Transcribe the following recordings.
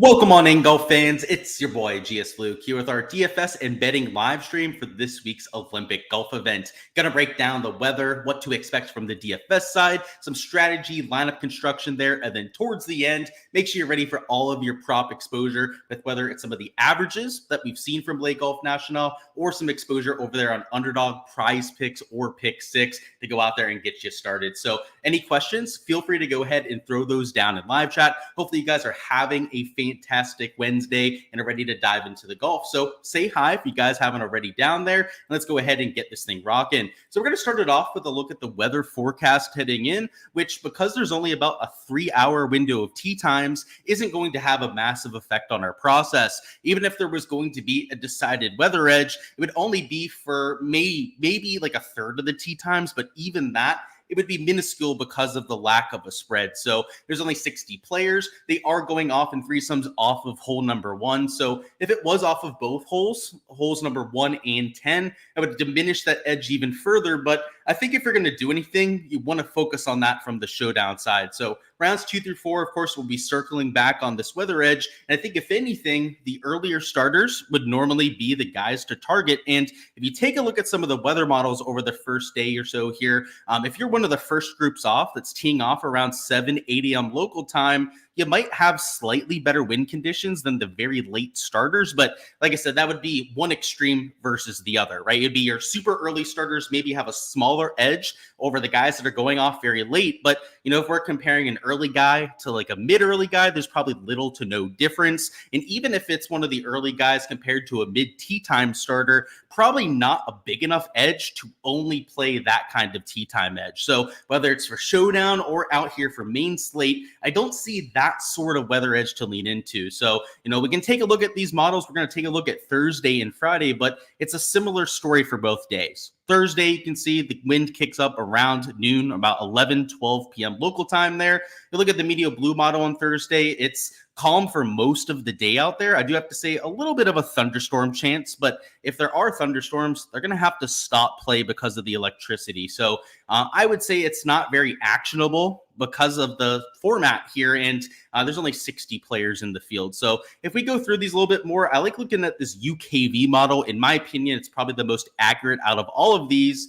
Welcome on in, golf fans. It's your boy Gsluke here with our DFS and betting live stream for this week's Olympic golf event. Gonna break down the weather, what to expect from the DFS side, some strategy, lineup construction there, and then towards the end, make sure you're ready for all of your prop exposure with whether it's some of the averages that we've seen from Blake Golf National or some exposure over there on Underdog, Prize Picks, or Pick 6 to go out there and get you started. So any questions, feel free to go ahead and throw those down in live chat. Hopefully you guys are having a fantastic Wednesday and are ready to dive into the golf. So say hi if you guys haven't already down there, and let's go ahead and get this thing rocking. So we're going to start it off with a look at the weather forecast heading in, which because there's only about a 3-hour window of tee times isn't going to have a massive effect on our process. Even if there was going to be a decided weather edge, it would only be for maybe like a third of the tee times, but even that, it would be minuscule because of the lack of a spread. So there's only 60 players. They are going off in threesomes off of hole number 1. So if it was off of both holes number 1 and 10, I would diminish that edge even further. But I think if you're going to do anything, you want to focus on that from the showdown side. So rounds 2 through 4, of course, will be circling back on this weather edge. And I think if anything, the earlier starters would normally be the guys to target. And if you take a look at some of the weather models over the first day or so here, if you're one of the first groups off that's teeing off around 7 a.m. local time, you might have slightly better wind conditions than the very late starters. But like I said, that would be one extreme versus the other, right? It'd be your super early starters maybe have a smaller edge over the guys that are going off very late. But, you know, if we're comparing an early guy to like a mid-early guy, there's probably little to no difference. And even if it's one of the early guys compared to a mid-tee time starter, probably not a big enough edge to only play that kind of tee time edge. So whether it's for showdown or out here for main slate, I don't see that sort of weather edge to lean into. So, you know, we can take a look at these models. We're going to take a look at Thursday and Friday, but it's a similar story for both days. Thursday, you can see the wind kicks up around noon, about 12 p.m. local time there. You look at the Medio Blue model on Thursday, it's calm for most of the day out there. I do have to say a little bit of a thunderstorm chance, but if there are thunderstorms, they're going to have to stop play because of the electricity. So I would say it's not very actionable because of the format here, and there's only 60 players in the field. So if we go through these a little bit more, I like looking at this UKV model. In my opinion, it's probably the most accurate out of all of these.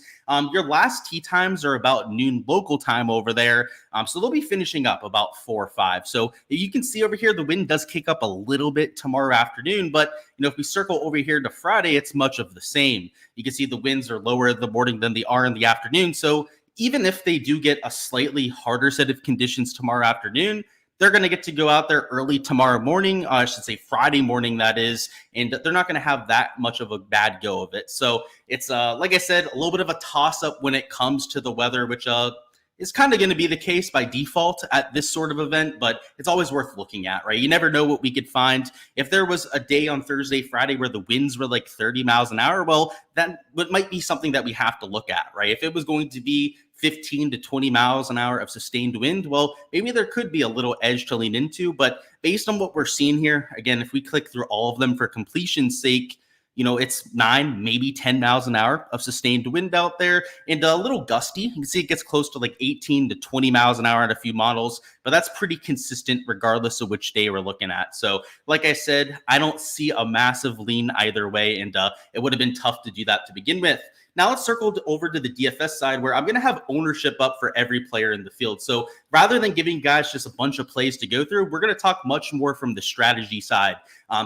Your last tee times are about noon local time over there. So they'll be finishing up about 4 or 5. So you can see over here, the wind does kick up a little bit tomorrow afternoon, but you know, if we circle over here to Friday, it's much of the same. You can see the winds are lower in the morning than they are in the afternoon. So even if they do get a slightly harder set of conditions tomorrow afternoon, they're going to get to go out there early tomorrow morning, I should say Friday morning, that is, and they're not going to have that much of a bad go of it. So it's, like I said, a little bit of a toss-up when it comes to the weather, which is kind of going to be the case by default at this sort of event, but it's always worth looking at, right? You never know what we could find. If there was a day on Thursday, Friday where the winds were like 30 miles an hour, well, that might be something that we have to look at, right? If it was going to be 15 to 20 miles an hour of sustained wind, well, maybe there could be a little edge to lean into. But based on what we're seeing here, again, if we click through all of them for completion's sake, you know, it's 9, maybe 10 miles an hour of sustained wind out there, and a little gusty. You can see it gets close to like 18 to 20 miles an hour on a few models, but that's pretty consistent regardless of which day we're looking at. So like I said, I don't see a massive lean either way, and it would have been tough to do that to begin with. Now let's circle over to the DFS side where I'm going to have ownership up for every player in the field. So rather than giving guys just a bunch of plays to go through, we're going to talk much more from the strategy side.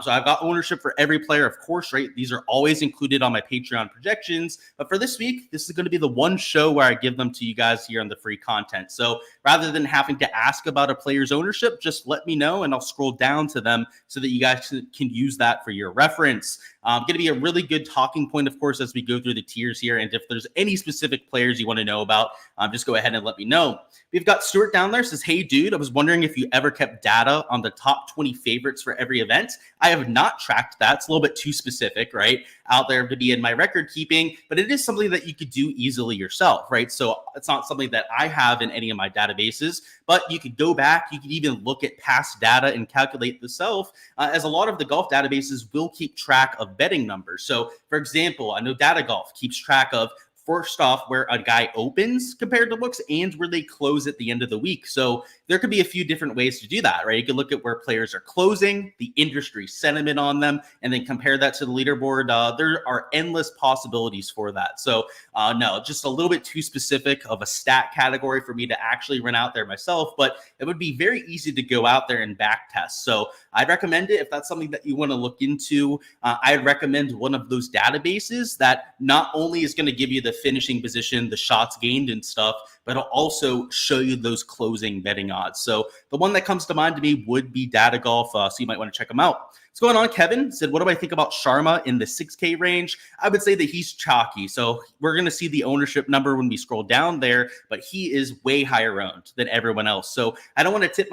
So I've got ownership for every player, of course, right? These are always included on my Patreon projections. But for this week, this is going to be the one show where I give them to you guys here on the free content. So rather than having to ask about a player's ownership, just let me know and I'll scroll down to them so that you guys can use that for your reference. Going to be a really good talking point, of course, as we go through the tiers here. And if there's any specific players you want to know about, just go ahead and let me know. We've got Stuart down there, says, hey, dude, I was wondering if you ever kept data on the top 20 favorites for every event. I have not tracked that. It's a little bit too specific, right, out there to be in my record keeping, but it is something that you could do easily yourself, right? So it's not something that I have in any of my databases, but you could go back. You could even look at past data and calculate the self, as a lot of the golf databases will keep track of betting numbers. So, for example, I know Data Golf keeps track of first off, where a guy opens compared to looks and where they close at the end of the week. So there could be a few different ways to do that, right? You could look at where players are closing, the industry sentiment on them, and then compare that to the leaderboard. There are endless possibilities for that. So no, just a little bit too specific of a stat category for me to actually run out there myself, but it would be very easy to go out there and back test. So I'd recommend it if that's something that you want to look into. I'd recommend one of those databases that not only is going to give you the finishing position, the shots gained and stuff, but it'll also show you those closing betting odds. So the one that comes to mind to me would be Data Golf. So you might want to check them out. What's going on? Kevin said, what do I think about Sharma in the 6K range? I would say that he's chalky. So we're going to see the ownership number when we scroll down there, but he is way higher owned than everyone else. So I don't want to tip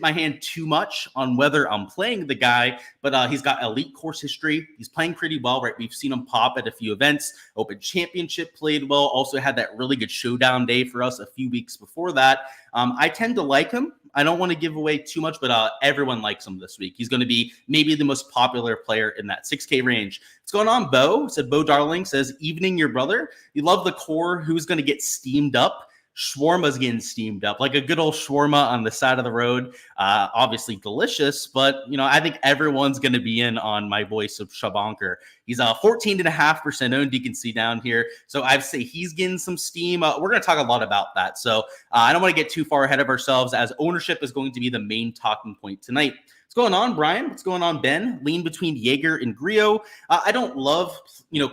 my hand too much on whether I'm playing the guy, but he's got elite course history. He's playing pretty well, right? We've seen him pop at a few events. Open Championship played well. Also had that really good showdown day for us a few weeks before that. I tend to like him. I don't want to give away too much, but everyone likes him this week. He's going to be maybe the most popular player in that 6K range. What's going on, Bo? Said Bo Darling says, evening, your brother. You love the core. Who's going to get steamed up? Shawarma's getting steamed up, like a good old shawarma on the side of the road. Obviously delicious, but I think everyone's going to be in on my boy Shabanker. He's 14.5% owned. You can see down here. So I'd say he's getting some steam. We're going to talk a lot about that. So I don't want to get too far ahead of ourselves, as ownership is going to be the main talking point tonight. What's going on, Brian? What's going on, Ben? Lean between Jaeger and Griot. I don't love,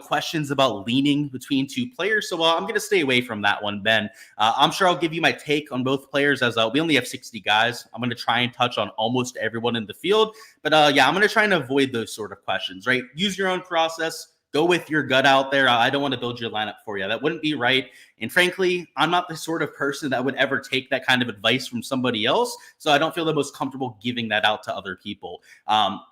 questions about leaning between two players, so I'm going to stay away from that one, Ben. I'm sure I'll give you my take on both players, as we only have 60 guys. I'm going to try and touch on almost everyone in the field, but I'm going to try and avoid those sort of questions, right? Use your own process. Go with your gut out there. I don't want to build your lineup for you. That wouldn't be right. And frankly, I'm not the sort of person that would ever take that kind of advice from somebody else. So I don't feel the most comfortable giving that out to other people.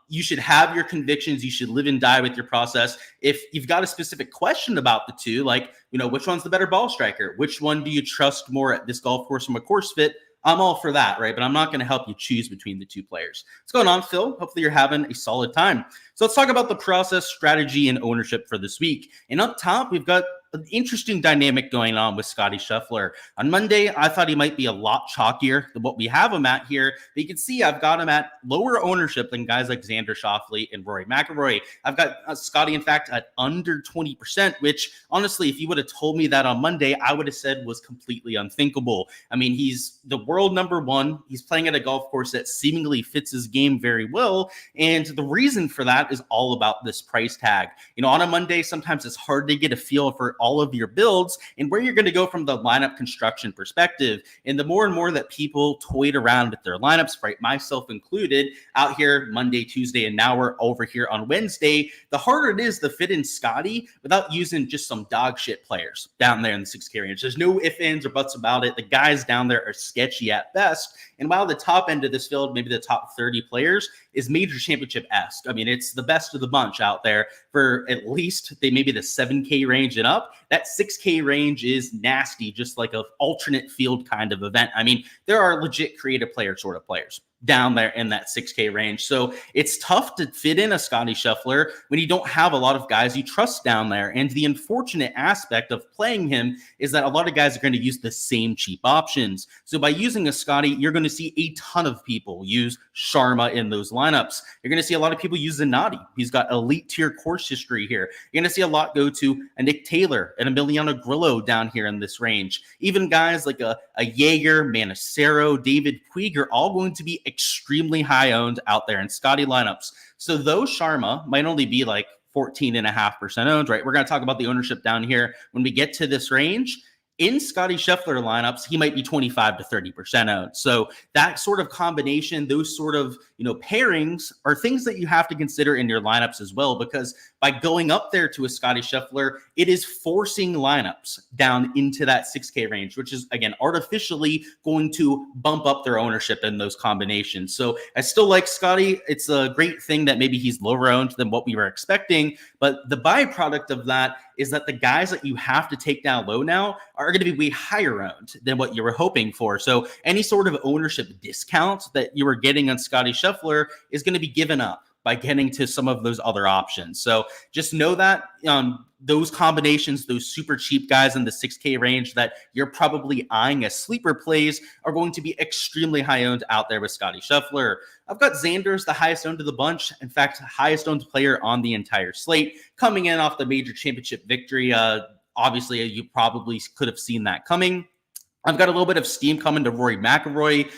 You should have your convictions. You should live and die with your process. If you've got a specific question about the two, like, which one's the better ball striker? Which one do you trust more at this golf course from a course fit? I'm all for that, right? But I'm not going to help you choose between the two players. What's going on, Phil? Hopefully you're having a solid time. So let's talk about the process, strategy, and ownership for this week. And up top, we've got an interesting dynamic going on with Scottie Scheffler. On Monday, I thought he might be a lot chalkier than what we have him at here. But you can see I've got him at lower ownership than guys like Xander Schauffele and Rory McIlroy. I've got Scottie, in fact, at under 20%, which honestly, if you would have told me that on Monday, I would have said was completely unthinkable. I mean, he's the world number one. He's playing at a golf course that seemingly fits his game very well. And the reason for that is all about this price tag. On a Monday, sometimes it's hard to get a feel for all of your builds and where you're going to go from the lineup construction perspective. And the more and more that people toyed around with their lineups, right, myself included, out here Monday, Tuesday, and now we're over here on Wednesday, the harder it is to fit in Scottie without using just some dog shit players down there in the 6K range. There's no ifs, ands, or buts about it. The guys down there are sketchy at best. And while the top end of this field, maybe the top 30 players, is major championship-esque. I mean, it's the best of the bunch out there for at least maybe the 7K range and up. That 6K range is nasty, just like an alternate field kind of event. I mean, there are legit creative player sort of players down there in that 6K range. So it's tough to fit in a Scottie Scheffler when you don't have a lot of guys you trust down there. And the unfortunate aspect of playing him is that a lot of guys are going to use the same cheap options. So by using a Scottie, you're going to see a ton of people use Sharma in those lineups. You're going to see a lot of people use Zanatti. He's got elite tier course history here. You're going to see a lot go to a Nick Taylor and Emiliano Grillo down here in this range. Even guys like a Jaeger, Manicero, David Puig are all going to be extremely high owned out there in Scottie lineups. So though Sharma might only be like 14.5% owned, right? We're going to talk about the ownership down here when we get to this range. In Scottie Scheffler lineups, he might be 25 to 30% owned. So that sort of combination, those sort of, pairings are things that you have to consider in your lineups as well, because by going up there to a Scottie Scheffler, it is forcing lineups down into that 6K range, which is, again, artificially going to bump up their ownership in those combinations. So I still like Scottie. It's a great thing that maybe he's lower owned than what we were expecting. But the byproduct of that is that the guys that you have to take down low now are going to be way higher owned than what you were hoping for. So any sort of ownership discount that you were getting on Scottie Scheffler is going to be given up by getting to some of those other options. So just know that those combinations, those super cheap guys in the 6K range that you're probably eyeing as sleeper plays are going to be extremely high owned out there with Scotty Scheffler. I've got Xander's the highest owned of the bunch. In fact, highest owned player on the entire slate, coming in off the major championship victory. Obviously, you probably could have seen that coming. I've got a little bit of steam coming to Rory McIlroy.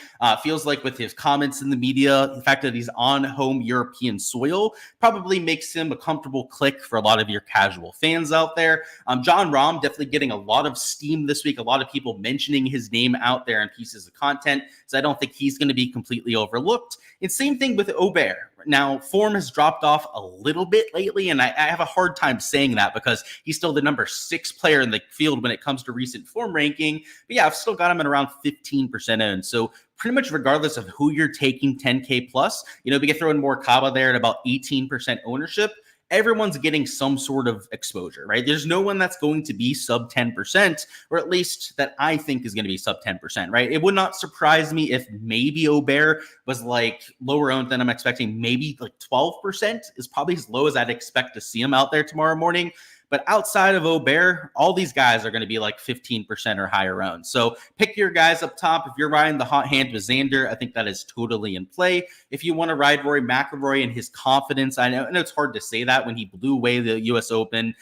Feels like with his comments in the media, the fact that he's on home European soil probably makes him a comfortable click for a lot of your casual fans out there. Jon Rahm definitely getting a lot of steam this week. A lot of people mentioning his name out there in pieces of content. So I don't think he's going to be completely overlooked. And same thing with Aubert. Now, form has dropped off a little bit lately, and I have a hard time saying that because he's still the number 6 player in the field when it comes to recent form ranking. But yeah, I've still got him at around 15% owned. So pretty much regardless of who you're taking 10K plus, we can throw in Morikawa there at about 18% ownership. Everyone's getting some sort of exposure, right? There's no one that's going to be sub 10%, or at least that I think is going to be sub 10%, right? It would not surprise me if maybe Aubert was like lower owned than I'm expecting. Maybe like 12% is probably as low as I'd expect to see him out there tomorrow morning. But outside of Aubert, all these guys are going to be like 15% or higher owned. So pick your guys up top. If you're riding the hot hand with Xander, I think that is totally in play. If you want to ride Rory McIlroy and his confidence, I know it's hard to say that when he blew away the U.S. Open,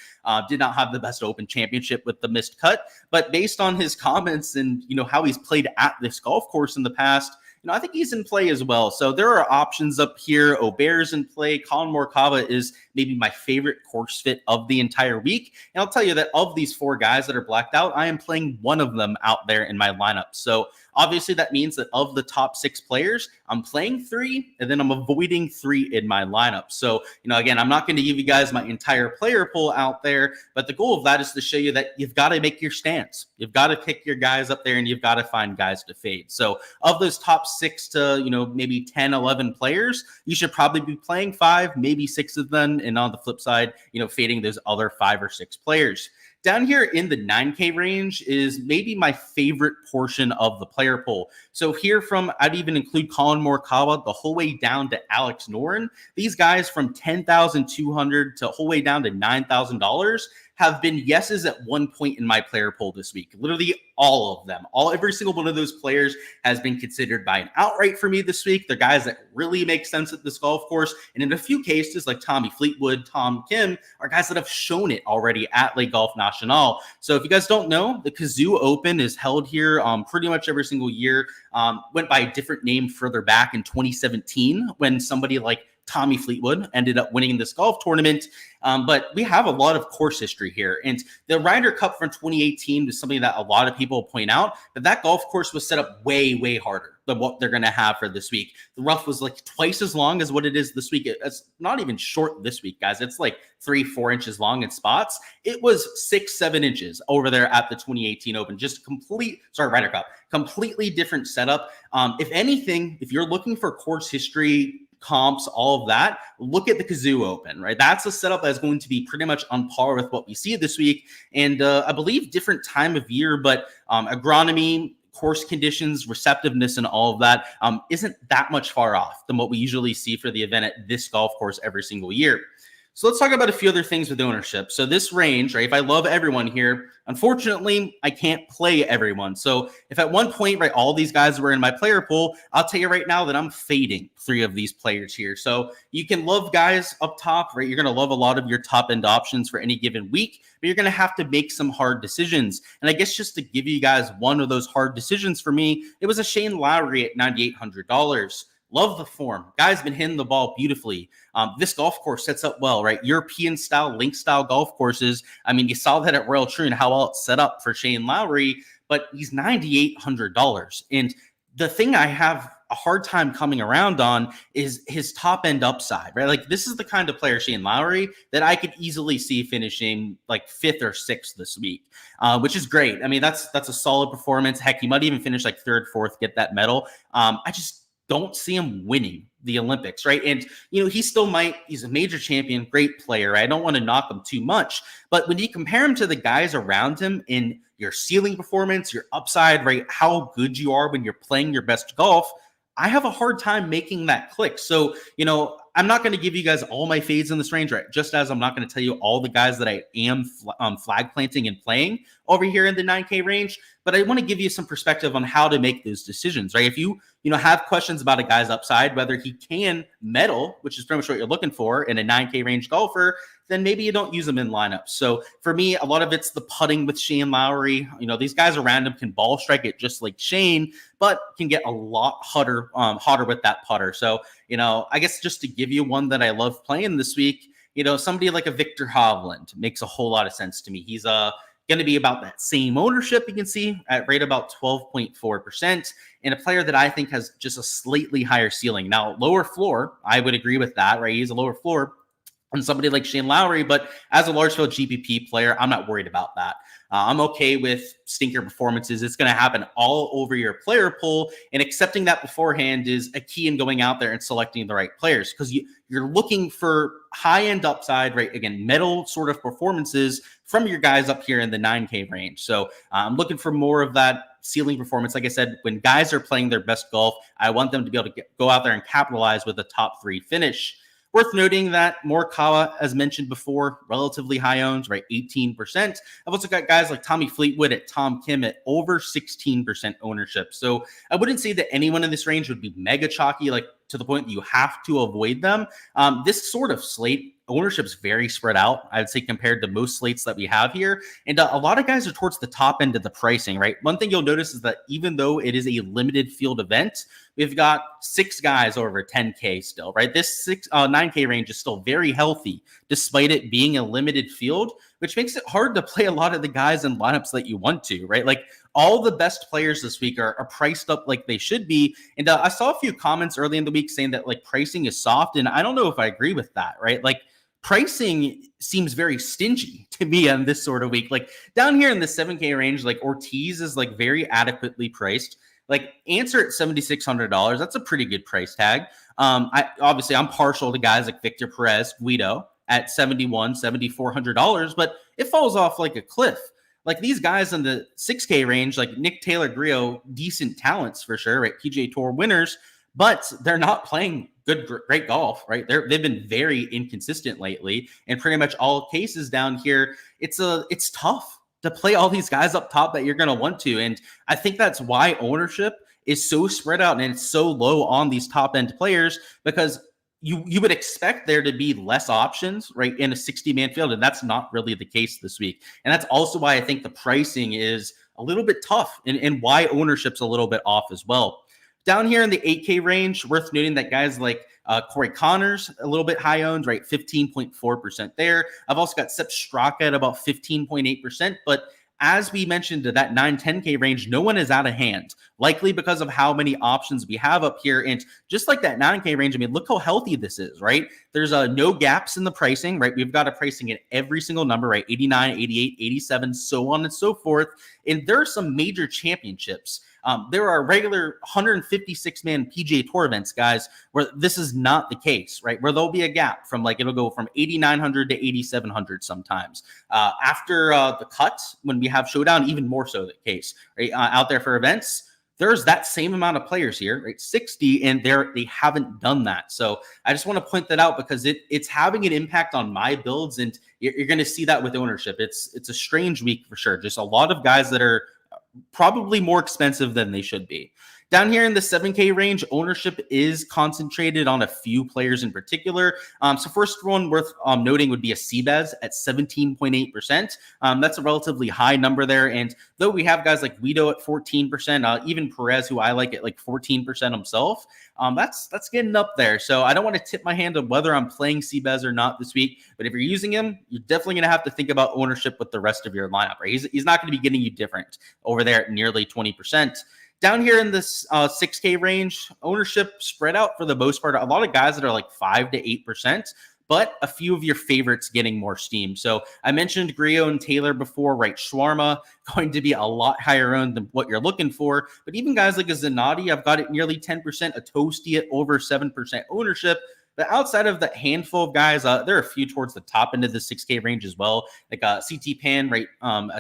did not have the best Open championship with the missed cut. But based on his comments and how he's played at this golf course in the past, I think he's in play as well. So there are options up here. Aubert's in play. Colin Morikawa is maybe my favorite course fit of the entire week. And I'll tell you that of these 4 guys that are blacked out, I am playing one of them out there in my lineup. So obviously that means that of the top 6 players, I'm playing 3 and then I'm avoiding 3 in my lineup. So, again, I'm not going to give you guys my entire player pool out there, but the goal of that is to show you that you've got to make your stance. You've got to pick your guys up there and you've got to find guys to fade. So of those top 6 to, maybe 10, 11 players, you should probably be playing 5, maybe 6 of them. And on the flip side, fading those other 5 or 6 players. Down here in the 9K range is maybe my favorite portion of the player pool. So here I'd even include Colin Morikawa the whole way down to Alex Noren. These guys from $10,200 to whole way down to $9,000 have been yeses at one point in my player poll this week. Literally all of them. Every single one of those players has been considered by an outright for me this week. They're guys that really make sense at this golf course. And in a few cases, like Tommy Fleetwood, Tom Kim, are guys that have shown it already at Le Golf National. So if you guys don't know, the Kazoo Open is held here pretty much every single year. Went by a different name further back in 2017 when somebody like Tommy Fleetwood ended up winning this golf tournament. But we have a lot of course history here. And the Ryder Cup from 2018 is something that a lot of people point out, but that golf course was set up way, way harder than what they're going to have for this week. The rough was like twice as long as what it is this week. It's not even short this week, guys. It's like 3-4 inches long in spots. It was 6-7 inches over there at the 2018 Open. Just Ryder Cup, completely different setup. If anything, if you're looking for course history, comps, all of that, look at the Kazoo Open, right? That's a setup that's going to be pretty much on par with what we see this week. And I believe different time of year, but agronomy, course conditions, receptiveness, and all of that isn't that much far off than what we usually see for the event at this golf course every single year. So let's talk about a few other things with ownership. So this range, right, if I love everyone here, unfortunately, I can't play everyone. So if at one point, right, all these guys were in my player pool, I'll tell you right now that I'm fading 3 of these players here. So you can love guys up top, right? You're going to love a lot of your top end options for any given week, but you're going to have to make some hard decisions. And I guess just to give you guys one of those hard decisions for me, it was a Shane Lowry at $9,800. Love the form. Guy's been hitting the ball beautifully. This golf course sets up well, right? European style, link style golf courses. I mean, you saw that at Royal Troon, how well it's set up for Shane Lowry, but he's $9,800. And the thing I have a hard time coming around on is his top end upside, right? Like this is the kind of player, Shane Lowry, that I could easily see finishing like 5th or 6th this week, which is great. I mean, that's a solid performance. Heck, he might even finish like 3rd, 4th, get that medal. I just don't see him winning the Olympics, right? And, he still might, he's a major champion, great player. Right? I don't want to knock him too much, but when you compare him to the guys around him in your ceiling performance, your upside, right? How good you are when you're playing your best golf, I have a hard time making that click. So, I'm not going to give you guys all my fades in this range, right? Just as I'm not going to tell you all the guys that I am flag planting and playing over here in the 9K range, but I want to give you some perspective on how to make those decisions, right? If you have questions about a guy's upside, whether he can medal, which is pretty much what you're looking for in a 9K range golfer, then maybe you don't use them in lineups. So for me, a lot of it's the putting with Shane Lowry. These guys around him can ball strike it just like Shane, but can get a lot hotter with that putter. So, I guess just to give you one that I love playing this week, somebody like a Victor Hovland makes a whole lot of sense to me. He's going to be about that same ownership you can see at rate about 12.4%, and a player that I think has just a slightly higher ceiling. Now, lower floor, I would agree with that, right? He's a lower floor on somebody like Shane Lowry, but as a large field GPP player, I'm not worried about that. I'm okay with stinker performances. It's going to happen all over your player pool, and accepting that beforehand is a key in going out there and selecting the right players, because you're looking for high-end upside, right? Again, medal sort of performances from your guys up here in the 9K range. So I'm looking for more of that ceiling performance. Like I said, when guys are playing their best golf, I want them to be able to go out there and capitalize with a top 3 finish. Worth noting that Morikawa, as mentioned before, relatively high owns, right? 18%. I've also got guys like Tommy Fleetwood at Tom Kim at over 16% ownership. So I wouldn't say that anyone in this range would be mega chalky, like to the point that you have to avoid them. This sort of slate, ownership's very spread out, I'd say, compared to most slates that we have here. And a lot of guys are towards the top end of the pricing, right? One thing you'll notice is that even though it is a limited field event, we've got 6 guys over 10K still, right? This 9K range is still very healthy, despite it being a limited field, which makes it hard to play a lot of the guys in lineups that you want to, right? Like, all the best players this week are priced up like they should be. And I saw a few comments early in the week saying that, like, pricing is soft. And I don't know if I agree with that, right? Like, pricing seems very stingy to me on this sort of week. Like, down here in the 7K range, like, Ortiz is like very adequately priced. Like, Answer at $7,600, that's a pretty good price tag. I'm partial to guys like Victor Perez, Guido at $7,400, but it falls off like a cliff. Like, these guys in the 6K range, like Nick Taylor, Grillo, decent talents for sure, right? PGA Tour winners, but they're not playing great golf, right? They've been very inconsistent lately, and pretty much all cases down here, it's tough to play all these guys up top that you're going to want to. And I think that's why ownership is so spread out and it's so low on these top end players, because you would expect there to be less options, right, in a 60-man field, and that's not really the case this week. And that's also why I think the pricing is a little bit tough, and why ownership's a little bit off as well. Down here in the 8K range, worth noting that guys like Corey Connors, a little bit high owned, right? 15.4% there. I've also got Sepp Straka at about 15.8%. But as we mentioned, to that 9-10K range, no one is out of hand, likely because of how many options we have up here. And just like that 9K range, I mean, look how healthy this is, right? There's no gaps in the pricing, right? We've got a pricing at every single number, right? 89, 88, 87, so on and so forth. And there are some major championships. There are regular 156-man PGA Tour events, guys, where this is not the case, right? Where there'll be a gap from, like, it'll go from 8,900 to 8,700 sometimes. After the cut, when we have Showdown, even more so the case, right? Out there for events, there's that same amount of players here, right? 60, and they haven't done that. So I just want to point that out, because it's having an impact on my builds, and you're going to see that with ownership. It's a strange week for sure. Just a lot of guys that are probably more expensive than they should be. Down here in the 7K range, ownership is concentrated on a few players in particular. So first one worth noting would be a Seabez at 17.8%. That's a relatively high number there. And though we have guys like Guido at 14%, even Perez, who I like at like 14% himself, that's getting up there. So I don't want to tip my hand on whether I'm playing Seabez or not this week. But if you're using him, you're definitely going to have to think about ownership with the rest of your lineup, right? He's not going to be getting you different over there at nearly 20%. Down here in this 6K range, ownership spread out for the most part. A lot of guys that are like 5 to 8%, but a few of your favorites getting more steam. So I mentioned Grillo and Taylor before, right? Shawarma going to be a lot higher owned than what you're looking for. But even guys like a Zanotti, I've got it nearly 10%, a Toasty at over 7% ownership. But outside of the handful of guys, there are a few towards the top end of the 6K range as well, like CT Pan, right?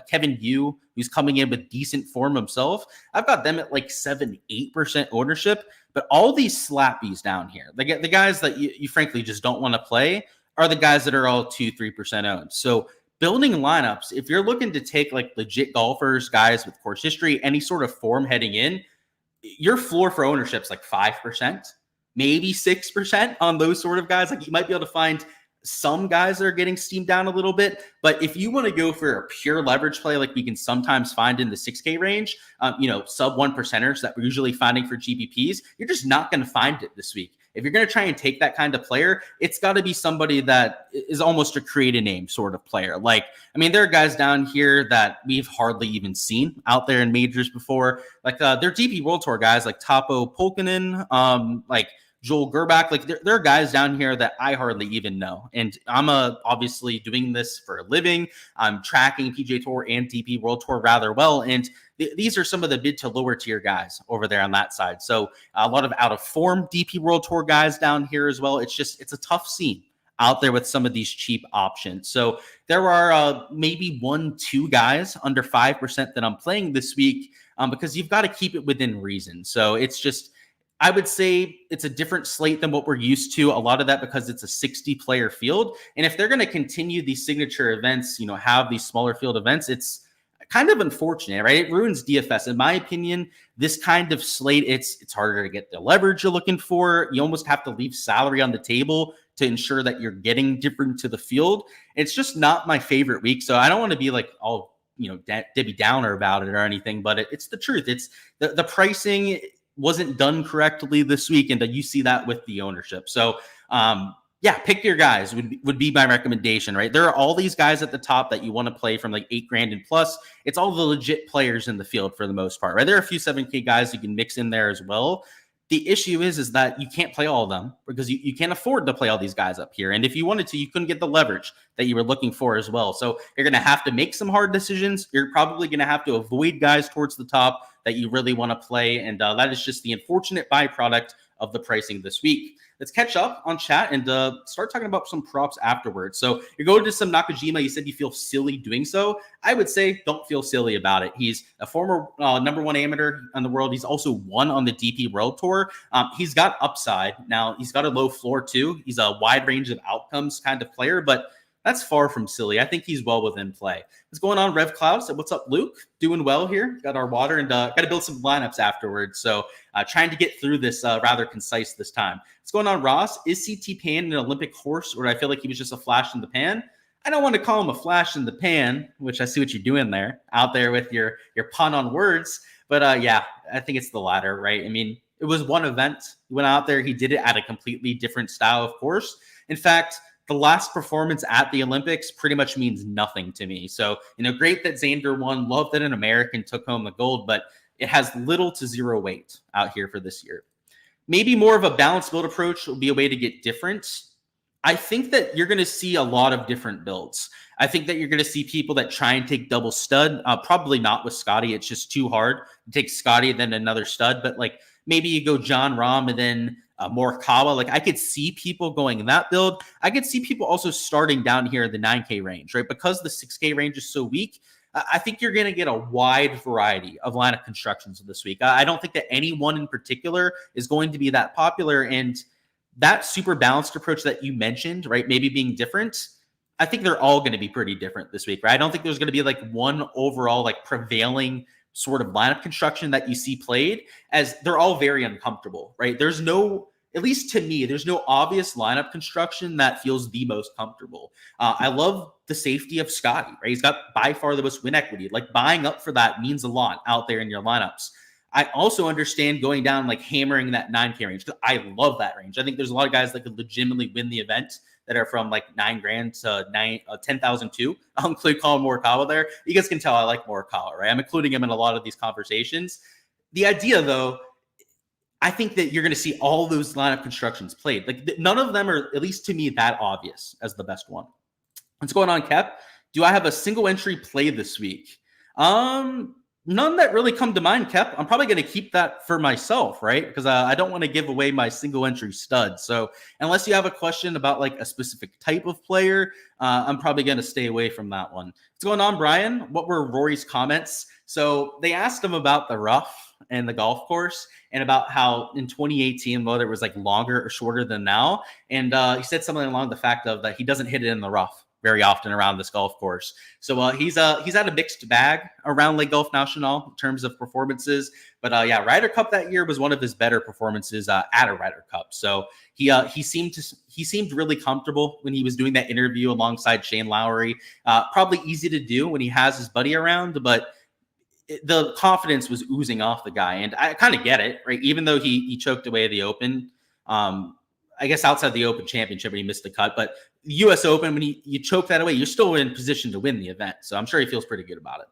Kevin Yu, who's coming in with decent form himself. I've got them at like 7-8% ownership. But all these slappies down here, the guys that you frankly just don't want to play, are the guys that are all 2-3% owned. So building lineups, if you're looking to take like legit golfers, guys with course history, any sort of form heading in, your floor for ownership is like 5%, maybe 6% on those sort of guys. Like you might be able to find some guys that are getting steamed down a little bit. But if you want to go for a pure leverage play, like we can sometimes find in the 6K range, sub 1%ers that we're usually finding for GPPs, you're just not going to find it this week. If you're going to try and take that kind of player, it's got to be somebody that is almost a create a name sort of player. Like, I mean, there are guys down here that we've hardly even seen out there in majors before. Like they're DP World Tour guys like Tapo Polkinen, like Joel Gerbach. Like there are guys down here that I hardly even know. And I'm obviously doing this for a living. I'm tracking PGA Tour and DP World Tour rather well. And these are some of the mid to lower tier guys over there on that side. So a lot of out of form DP World Tour guys down here as well. It's a tough scene out there with some of these cheap options. So there are maybe 1-2 guys under 5% that I'm playing this week because you've got to keep it within reason. So it's just, I would say it's a different slate than what we're used to. A lot of that because it's a 60-player field. And if they're going to continue these signature events, have these smaller field events, it's kind of unfortunate, right? It ruins DFS. In my opinion, this kind of slate, it's harder to get the leverage you're looking for. You almost have to leave salary on the table to ensure that you're getting different to the field. It's just not my favorite week. So I don't want to be like all, Debbie Downer about it or anything, but it's the truth. It's the pricing wasn't done correctly this week, and you see that with the ownership. So pick your guys would be my recommendation, right? There are all these guys at the top that you want to play from like $8,000 and plus. It's all the legit players in the field for the most part, right? There are a few 7K guys you can mix in there as well. The issue is that you can't play all of them because you can't afford to play all these guys up here. And if you wanted to, you couldn't get the leverage that you were looking for as well. So you're going to have to make some hard decisions. You're probably going to have to avoid guys towards the top that you really want to play. And that is just the unfortunate byproduct of the pricing this week. Let's catch up on chat and start talking about some props afterwards. So you're going to some Nakajima. You said you feel silly doing so. I would say don't feel silly about it. He's a former number one amateur in the world. He's also won on the DP World Tour. He's got upside. Now, he's got a low floor too. He's a wide range of outcomes kind of player, but that's far from silly. I think he's well within play. What's going on, Rev Cloud? So what's up, Luke? Doing well here. Got our water and got to build some lineups afterwards. So trying to get through this rather concise this time. What's going on, Ross? Is CT Pan an Olympic horse, or do I feel like he was just a flash in the pan? I don't want to call him a flash in the pan, which I see what you're doing there, out there with your pun on words. But I think it's the latter, right? I mean, it was one event. He went out there. He did it at a completely different style, of course. In fact, the last performance at the Olympics pretty much means nothing to me. So, great that Xander won. Love that an American took home the gold, but it has little to zero weight out here for this year. Maybe more of a balanced build approach will be a way to get different. I think that you're going to see a lot of different builds. I think that you're going to see people that try and take double stud. Probably not with Scotty. It's just too hard to take Scotty and then another stud. But like maybe you go John Rahm and then Morikawa. Like I could see people going in that build. I could see people also starting down here in the 9K range, right? Because the 6K range is so weak. I think you're going to get a wide variety of lineup constructions this week. I don't think that any one in particular is going to be that popular. And that super balanced approach that you mentioned, right, maybe being different, I think they're all going to be pretty different this week, right? I don't think there's going to be like one overall like prevailing sort of lineup construction that you see played, as they're all very uncomfortable, right? There's no, at least to me, there's no obvious lineup construction that feels the most comfortable. I love the safety of Scotty, right? He's got by far the most win equity. Like buying up for that means a lot out there in your lineups. I also understand going down, like hammering that 9K range, because I love that range. I think there's a lot of guys that could legitimately win the event that are from like $9,000 to 10,000 too. I'll include Colin Morikawa there. You guys can tell I like Morikawa, right? I'm including him in a lot of these conversations. The idea, though, I think that you're going to see all those lineup constructions played. Like none of them are, at least to me, that obvious as the best one. What's going on, Kep? Do I have a single entry play this week? None that really come to mind, Kep. I'm probably going to keep that for myself, right? Because I don't want to give away my single entry stud. So unless you have a question about like a specific type of player, I'm probably going to stay away from that one. What's going on, Brian? What were Rory's comments? So they asked him about the rough and the golf course and about how in 2018, whether it was like longer or shorter than now. And he said something along the fact of that he doesn't hit it in the rough very often around this golf course. So he's had a mixed bag around Lake Golf National in terms of performances. But yeah, Ryder Cup that year was one of his better performances at a Ryder Cup. So he seemed really comfortable when he was doing that interview alongside Shane Lowry. Probably easy to do when he has his buddy around, but the confidence was oozing off the guy. And I kind of get it, right? Even though he choked away the Open, I guess outside the Open Championship, he missed the cut. But the U.S. Open, when you choke that away, you're still in position to win the event. So I'm sure he feels pretty good about it.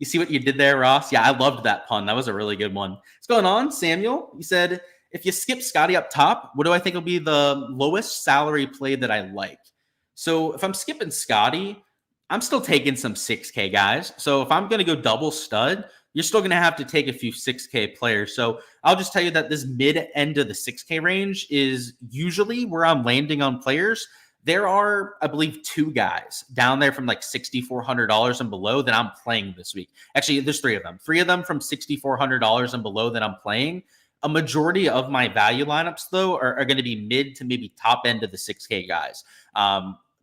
You see what you did there, Ross? Yeah, I loved that pun. That was a really good one. What's going on, Samuel? You said, if you skip Scotty up top, what do I think will be the lowest salary play that I like? So if I'm skipping Scotty, I'm still taking some 6K guys. So if I'm going to go double stud, you're still going to have to take a few 6K players. So I'll just tell you that this mid end of the 6K range is usually where I'm landing on players. There are, I believe, 2 guys down there from like $6,400 and below that I'm playing this week. Actually, there's 3 of them. 3 of them from $6,400 and below that I'm playing. A majority of my value lineups, though, are going to be mid to maybe top end of the 6K guys.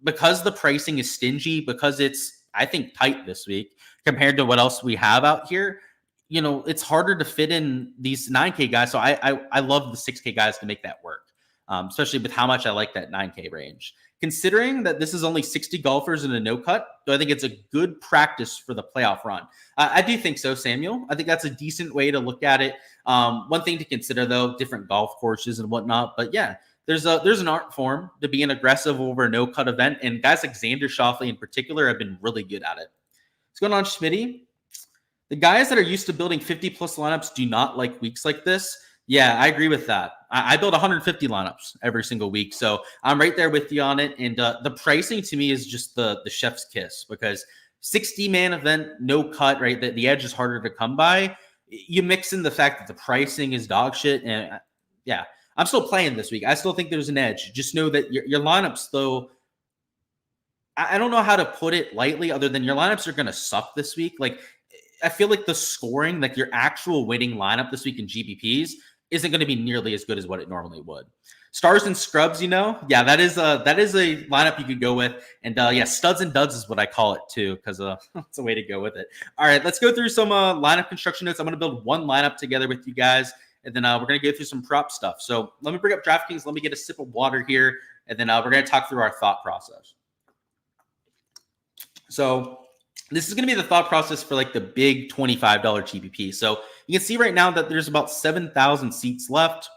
Because the pricing is stingy, because it's, I think, tight this week compared to what else we have out here, it's harder to fit in these 9K guys. So I love the 6K guys to make that work, especially with how much I like that 9K range. Considering that this is only 60 golfers in a no cut, so I think it's a good practice for the playoff run. I do think so, Samuel. I think that's a decent way to look at it. One thing to consider, though, different golf courses and whatnot. But yeah, there's an art form to being aggressive over a no cut event, and guys like Xander Schauffele in particular have been really good at it. What's going on, Schmitty? The guys that are used to building 50 plus lineups do not like weeks like this. Yeah, I agree with that. I build 150 lineups every single week. So I'm right there with you on it. And the pricing to me is just the chef's kiss, because 60-man event, no cut, right? The edge is harder to come by. You mix in the fact that the pricing is dog shit. And yeah, I'm still playing this week. I still think there's an edge. Just know that your lineups, though, I don't know how to put it lightly other than your lineups are going to suck this week. Like, I feel like the scoring, like your actual winning lineup this week in GPPs, isn't going to be nearly as good as what it normally would. Stars and scrubs, yeah, that is a lineup you could go with. And yeah, studs and duds is what I call it too, because it's a way to go with it. All right, let's go through some lineup construction notes. I'm going to build one lineup together with you guys, and then we're going to go through some prop stuff. So let me bring up Draftkings. Let me get a sip of water here, and then we're going to talk through our thought process. So this is going to be the thought process for like the big $25 GPP. So you can see right now that there's about 7,000 seats left.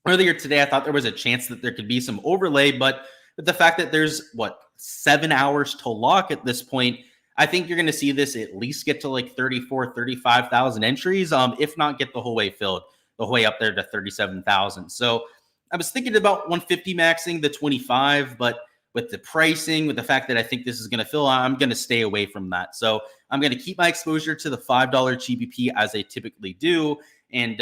Earlier today, I thought there was a chance that there could be some overlay, but with the fact that there's 7 hours to lock at this point, I think you're going to see this at least get to like 34, 35,000 entries, if not get the whole way filled, the whole way up there to 37,000. So I was thinking about 150 maxing the 25, but with the pricing, with the fact that I think this is going to fill, I'm going to stay away from that. So I'm going to keep my exposure to the $5 GPP as I typically do and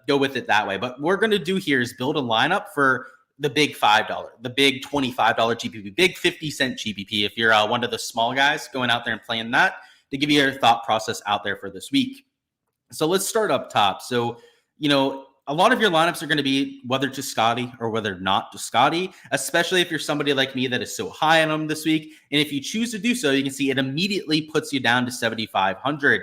go with it that way. But what we're going to do here is build a lineup for the big $5, the big $25 GPP, big 50-cent GPP. If you're one of the small guys going out there and playing that, to give you your thought process out there for this week. So let's start up top. So, a lot of your lineups are going to be whether to Scotty or whether not to Scotty, especially if you're somebody like me that is so high on them this week. And if you choose to do so, you can see it immediately puts you down to 7,500.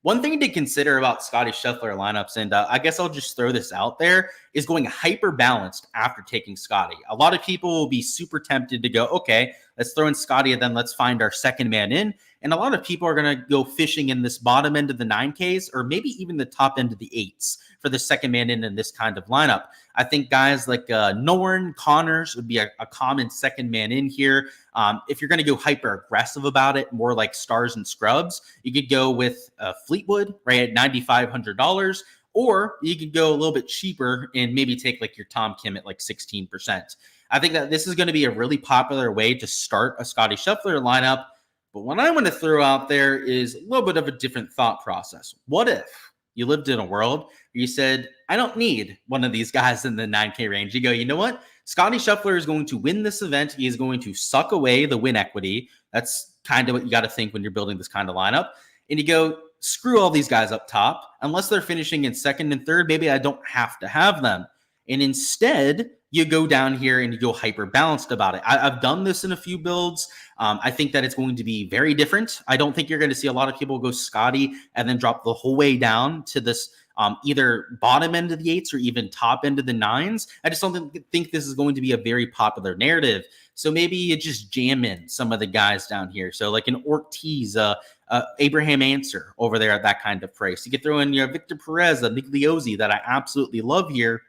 One thing to consider about Scotty Scheffler lineups, and I guess I'll just throw this out there, is going hyper balanced after taking Scotty. A lot of people will be super tempted to go, okay, let's throw in Scotty and then let's find our second man in. And a lot of people are going to go fishing in this bottom end of the 9Ks or maybe even the top end of the 8s for the second man in this kind of lineup. I think guys like Norn, Connors would be a common second man in here. If you're going to go hyper aggressive about it, more like stars and scrubs, you could go with Fleetwood, right, at $9,500. Or you could go a little bit cheaper and maybe take like your Tom Kim at like 16%. I think that this is going to be a really popular way to start a Scotty Scheffler lineup But what I want to throw out there is a little bit of a different thought process. What if you lived in a world where you said, I don't need one of these guys in the 9K range? You go, you know what? Scotty Scheffler is going to win this event. He is going to suck away the win equity. That's kind of what you got to think when you're building this kind of lineup. And you go, screw all these guys up top. Unless they're finishing in second and third, maybe I don't have to have them. And instead, you go down here and you go hyper balanced about it. I've done this in a few builds. I think that it's going to be very different. I don't think you're going to see a lot of people go Scotty and then drop the whole way down to this either bottom end of the 8s or even top end of the 9s. I just don't think this is going to be a very popular narrative. So maybe you just jam in some of the guys down here. So like an Ortiz, Abraham Answer over there at that kind of price. You could throw in your Victor Perez, a Migliozzi that I absolutely love here.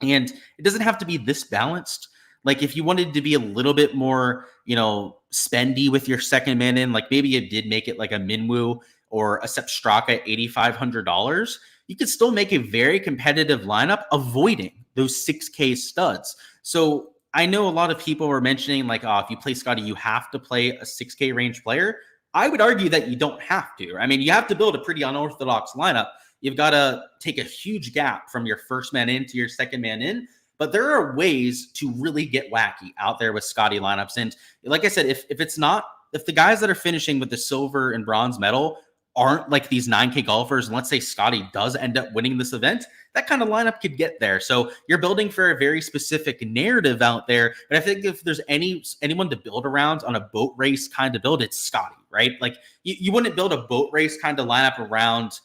And it doesn't have to be this balanced. Like if you wanted to be a little bit more, spendy with your second man in, like maybe you did make it like a Minwoo or a Sepp Straka at $8,500, you could still make a very competitive lineup avoiding those 6K studs. So I know a lot of people were mentioning like, oh, if you play Scotty, you have to play a 6K range player. I would argue that you don't have to. I mean, you have to build a pretty unorthodox lineup. You've got to take a huge gap from your first man in to your second man in. But there are ways to really get wacky out there with Scotty lineups. And like I said, if the guys that are finishing with the silver and bronze medal aren't like these 9K golfers, and let's say Scotty does end up winning this event, that kind of lineup could get there. So you're building for a very specific narrative out there. But I think if there's anyone to build around on a boat race kind of build, it's Scotty, right? Like you wouldn't build a boat race kind of lineup around,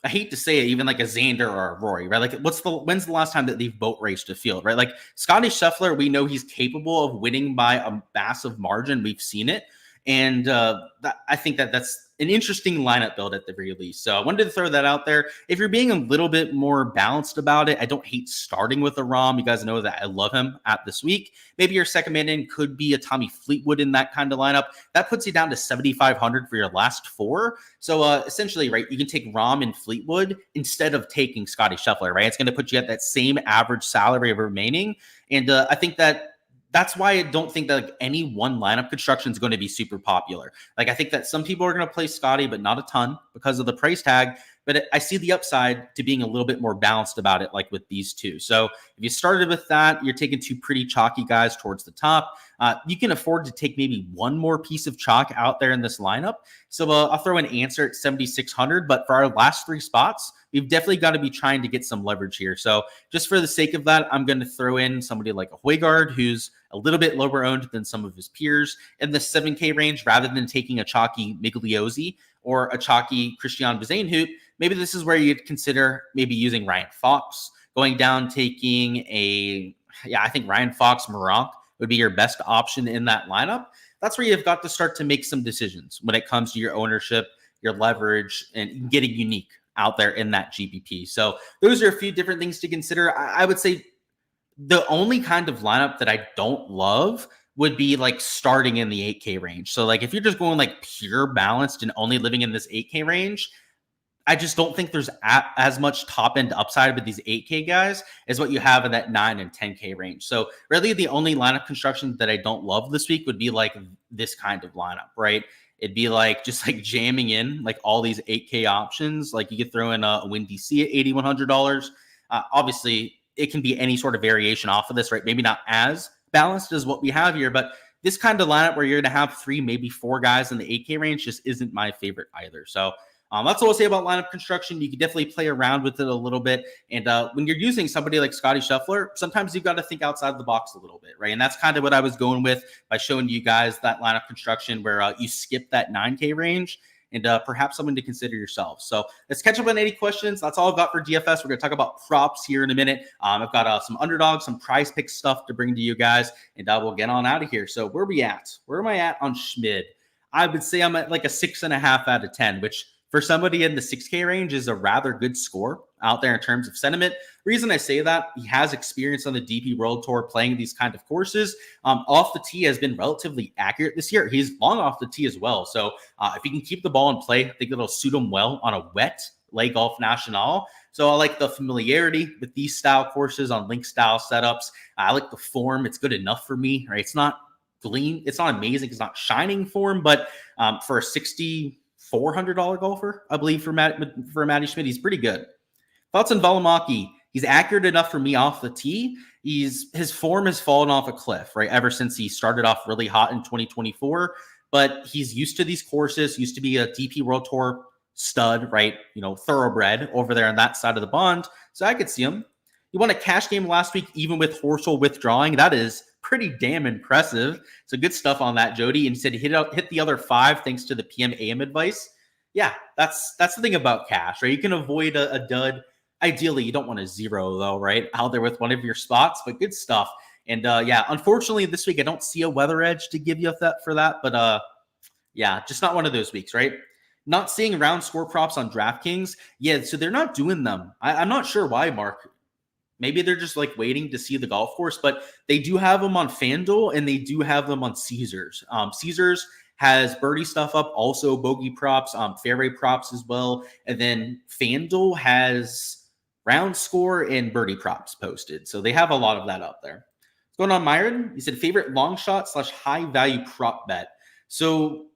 I hate to say it, even like a Xander or a Rory, right? Like when's the last time that they've boat raced a field, right? Like Scotty Scheffler, we know he's capable of winning by a massive margin. We've seen it. And I think that's an interesting lineup build at the very least. So I wanted to throw that out there. If you're being a little bit more balanced about it, I don't hate starting with a Rahm. You guys know that I love him at this week. Maybe your second man in could be a Tommy Fleetwood in that kind of lineup. That puts you down to 7,500 for your last 4. So essentially, right, you can take Rahm and Fleetwood instead of taking Scotty Scheffler, right? It's going to put you at that same average salary of remaining. And I think that's why I don't think that like any one lineup construction is going to be super popular. Like I think that some people are going to play Scotty, but not a ton because of the price tag. But I see the upside to being a little bit more balanced about it, like with these two. So if you started with that, you're taking 2 pretty chalky guys towards the top. You can afford to take maybe one more piece of chalk out there in this lineup. So I'll throw an Answer at 7,600. But for our last 3 spots, we've definitely got to be trying to get some leverage here. So just for the sake of that, I'm going to throw in somebody like a Højgaard, who's a little bit lower owned than some of his peers in the 7K range, rather than taking a chalky Migliozzi or a chalky Christian Bezuidenhout. Maybe this is where you'd consider maybe using Ryan Fox, going down, taking I think Ryan Fox, Meronk would be your best option in that lineup. That's where you've got to start to make some decisions when it comes to your ownership, your leverage, and getting unique out there in that GPP. So those are a few different things to consider. I would say the only kind of lineup that I don't love would be like starting in the 8K range. So like if you're just going like pure balanced and only living in this 8K range, I just don't think there's as much top end upside with these 8K guys as what you have in that 9 and 10K range. So really the only lineup construction that I don't love this week would be like this kind of lineup, right? It'd be like just like jamming in like all these 8K options. Like you could throw in a Win DC at $8,100. Obviously, it can be any sort of variation off of this, right? Maybe not as balanced as what we have here, but this kind of lineup where you're going to have 3, maybe 4 guys in the 8K range just isn't my favorite either. So that's what I'll say about lineup construction. You can definitely play around with it a little bit. And when you're using somebody like Scotty Scheffler, sometimes you've got to think outside the box a little bit, right? And that's kind of what I was going with by showing you guys that lineup construction where you skip that 9K range and perhaps something to consider yourself. So let's catch up on any questions. That's all I've got for DFS. We're going to talk about props here in a minute. I've got some underdogs, some prize pick stuff to bring to you guys, and we'll get on out of here. So where are we at? Where am I at on Schmid? I would say I'm at like a 6.5 out of 10, which for somebody in the 6K range is a rather good score out there in terms of sentiment. Reason I say that, he has experience on the DP World Tour playing these kind of courses. Off the tee has been relatively accurate this year. He's long off the tee as well. So if he can keep the ball in play, I think it'll suit him well on a wet Le Golf National. So I like the familiarity with these style courses on link style setups. I like the form. It's good enough for me, right? It's not gleam. It's not amazing. It's not shining form, but for a $6,400 golfer, I believe for Matty Schmidt, he's pretty good. Thoughts on Valimaki? He's accurate enough for me off the tee. His form has fallen off a cliff, right? Ever since he started off really hot in 2024, but he's used to these courses, used to be a DP World Tour stud, right? Thoroughbred over there on that side of the pond. So I could see him. He won a cash game last week, even with Horsel withdrawing. That is pretty damn impressive. So good stuff on that, Jody. And he said he hit the other 5 thanks to the PM AM advice. Yeah, that's the thing about cash, right? You can avoid a dud. Ideally, you don't want a 0 though, right? Out there with one of your spots, but good stuff. And yeah, unfortunately this week I don't see a weather edge to give you for that, but yeah, just not one of those weeks, right? Not seeing round score props on Draftkings. Yeah, so they're not doing them. I'm not sure why, Mark. Maybe they're just like waiting to see the golf course, but they do have them on Fanduel and they do have them on Caesars. Caesars has birdie stuff up, also bogey props, fairway props as well. And then Fanduel has round score and birdie props posted. So they have a lot of that up there. What's going on, Myron? He said favorite long shot / high value prop bet. So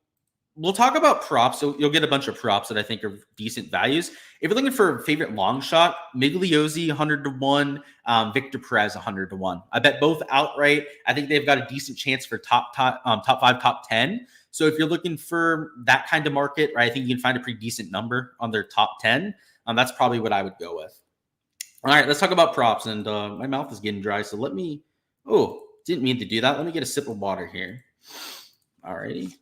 we'll talk about props. So you'll get a bunch of props that I think are decent values. If you're looking for a favorite long shot, Migliozzi 100-1, Victor Perez 100-1. I bet both outright. I think they've got a decent chance for top 5, top 10. So if you're looking for that kind of market, right, I think you can find a pretty decent number on their top 10. That's probably what I would go with. All right, let's talk about props. And my mouth is getting dry, so let me. Oh, didn't mean to do that. Let me get a sip of water here. All righty.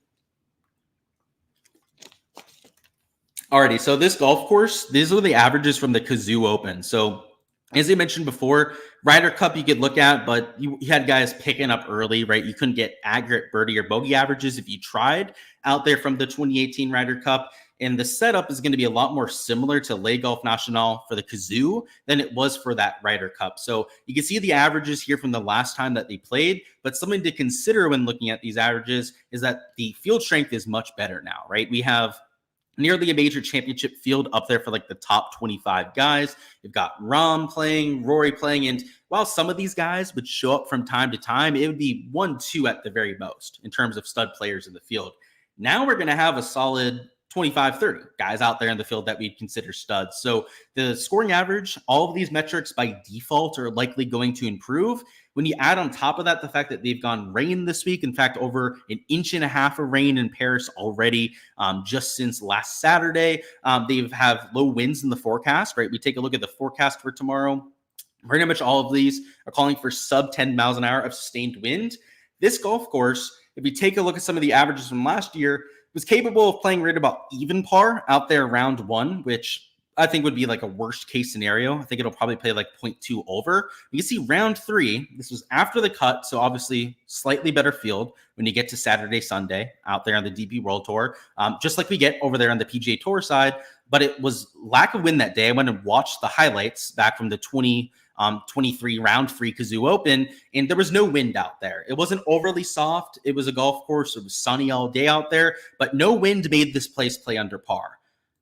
Alrighty, so this golf course, these are the averages from the Kazoo Open. So as I mentioned before, Ryder Cup you could look at, but you had guys picking up early, right? You couldn't get accurate birdie or bogey averages if you tried out there from the 2018 Ryder Cup. And the setup is going to be a lot more similar to Le Golf National for the Kazoo than it was for that Ryder Cup. So you can see the averages here from the last time that they played, but something to consider when looking at these averages is that the field strength is much better now, right? We have nearly a major championship field up there for like the top 25 guys. You've got Rahm playing, Rory playing, and while some of these guys would show up from time to time, it would be 1-2 at the very most in terms of stud players in the field. Now we're going to have a solid 25, 30 guys out there in the field that we'd consider studs. So the scoring average, all of these metrics by default are likely going to improve. When you add on top of that, the fact that they've gone rain this week, in fact, over 1.5 inches of rain in Paris already just since last Saturday. They have low winds in the forecast, right? We take a look at the forecast for tomorrow. Pretty much all of these are calling for sub 10 miles an hour of sustained wind. This golf course, if you take a look at some of the averages from last year, was capable of playing right about even par out there round 1, which I think would be like a worst case scenario. I think it'll probably play like 0.2 over. You can see round 3, this was after the cut, so obviously slightly better field when you get to Saturday, Sunday out there on the DP World Tour, just like we get over there on the PGA Tour side, but it was lack of wind that day. I went and watched the highlights back from the 2023 round 3 Kazoo Open, and there was no wind out there. It wasn't overly soft. It was a golf course. It was sunny all day out there, but no wind made this place play under par.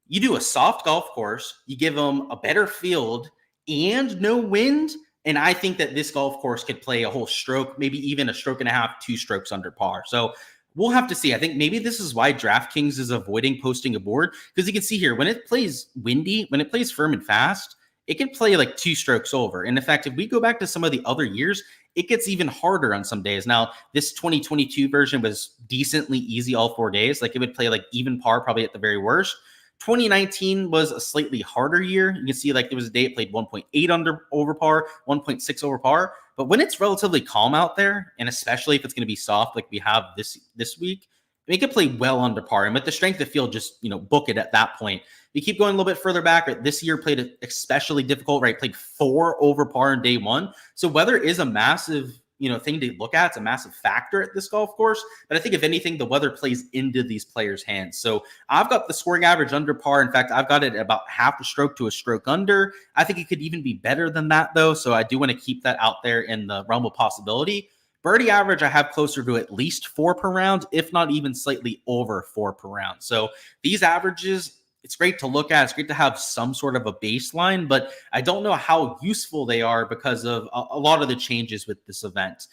You do a soft golf course, you give them a better field and no wind, and I think that this golf course could play a whole stroke, maybe even a stroke and a half, 2 strokes under par. So we'll have to see. I think maybe this is why Draftkings is avoiding posting a board, because you can see here, when it plays windy, when it plays firm and fast, it can play like 2 strokes over. And in fact, if we go back to some of the other years, it gets even harder on some days. Now, this 2022 version was decently easy all 4 days. Like it would play like even par probably at the very worst. 2019 was a slightly harder year. You can see like there was a day it played 1.8 under over par, 1.6 over par. But when it's relatively calm out there, and especially if it's going to be soft like we have this week, make it play well under par. And with the strength of field, just book it at that point. You keep going a little bit further back. Right? This year played it especially difficult, right? Played 4 over par in day 1. So weather is a massive thing to look at. It's a massive factor at this golf course. But I think if anything, the weather plays into these players' hands. So I've got the scoring average under par. In fact, I've got it at about half a stroke to a stroke under. I think it could even be better than that, though. So I do want to keep that out there in the realm of possibility. Birdie average, I have closer to at least 4 per round, if not even slightly over 4 per round. So these averages, it's great to look at. It's great to have some sort of a baseline, but I don't know how useful they are because of a lot of the changes with this event.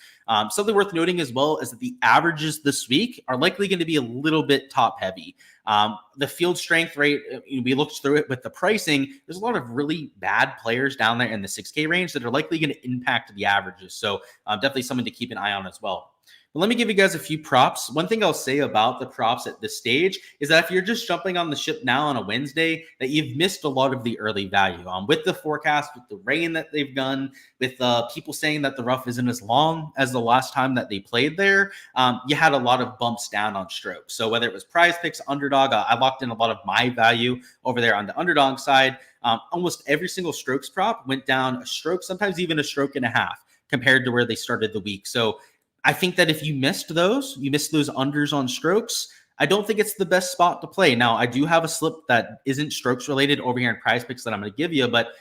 Something worth noting as well is that the averages this week are likely going to be a little bit top heavy. The field strength rate, we looked through it with the pricing. There's a lot of really bad players down there in the 6K range that are likely going to impact the averages. So definitely something to keep an eye on as well. But let me give you guys a few props. One thing I'll say about the props at this stage is that if you're just jumping on the ship now on a Wednesday, that you've missed a lot of the early value. With the forecast, with the rain that they've done, with people saying that the rough isn't as long as the last time that they played there, you had a lot of bumps down on strokes. So whether it was Prize Picks, Underdog, I locked in a lot of my value over there on the Underdog side. Almost every single strokes prop went down a stroke, sometimes even a stroke and a half compared to where they started the week. So I think that if you missed those unders on strokes, I don't think it's the best spot to play. Now, I do have a slip that isn't strokes related over here in Prize Picks that I'm going to give you, but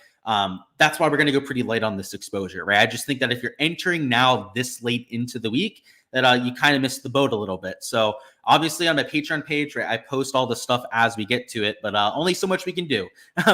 that's why we're going to go pretty light on this exposure, right? I just think that if you're entering now this late into the week, that you kind of missed the boat a little bit. So obviously on my Patreon page, right, I post all the stuff as we get to it, but only so much we can do